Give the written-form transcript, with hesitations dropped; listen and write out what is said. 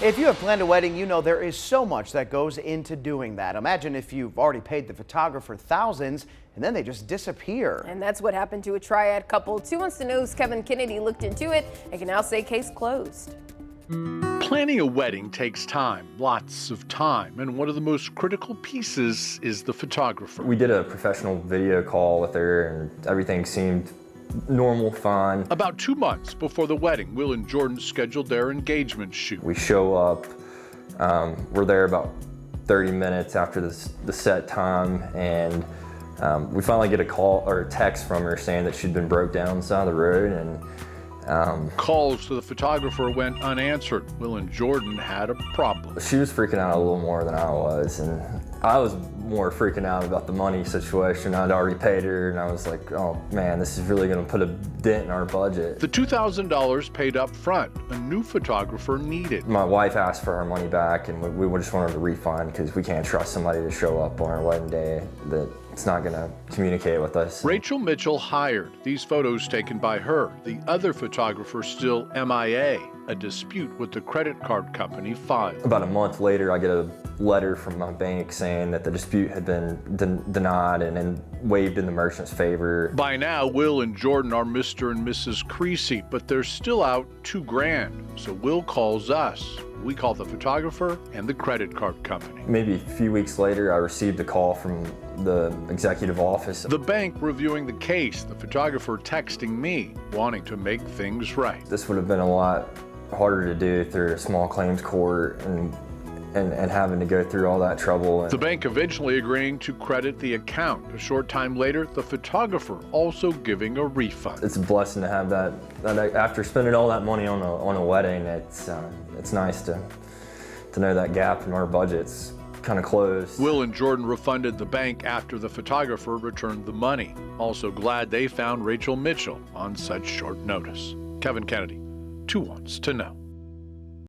If you have planned a wedding, you know there is so much that goes into doing that. Imagine if you've already paid the photographer thousands and then they just disappear. And that's what happened to a triad couple. 2 Wants to Know's Kevin Kennedy looked into it and can now say case closed. Planning a wedding takes time, lots of time, and one of the most critical pieces is the photographer. We did a professional video call with her and everything seemed normal, fine. About 2 months before the wedding, Will and Jordan scheduled their engagement shoot. We show up, we're there about 30 minutes after the set time, and we finally get a call or a text from her saying that she'd been broke down on the side of the road, and calls to the photographer went unanswered. Will and Jordan had a problem. she was freaking out a little more than I was, and I was more freaking out about the money situation. I'd already paid her, and I was like, oh man, this is really gonna put a dent in our budget. The $2,000 paid up front, a new photographer needed. My wife asked for our money back, and we just wanted a refund because we can't trust somebody to show up on our wedding day that it's not gonna communicate with us. Rachel Mitchell hired these photos taken by her. The other photographer still MIA. A dispute with the credit card company filed. About a month later, I get a letter from my bank saying that the dispute had been denied and waived in the merchant's favor. By now, Will and Jordan are Mr. and Mrs. Creasy, but they're still out $2,000. So Will calls us. We call the photographer and the credit card company. Maybe a few weeks later, I received a call from the executive office. The bank reviewing the case, the photographer texting me, wanting to make things right. This would have been a lot harder to do through a small claims court and having to go through all that trouble. The bank eventually agreeing to credit the account. A short time later, the photographer also giving a refund. It's a blessing to have that after spending all that money on a wedding. It's nice to know that gap in our budget's kind of closed. Will and Jordan refunded the bank after the photographer returned the money. Also glad they found Rachel Mitchell on such short notice. Kevin Kennedy, 2 Wants to Know.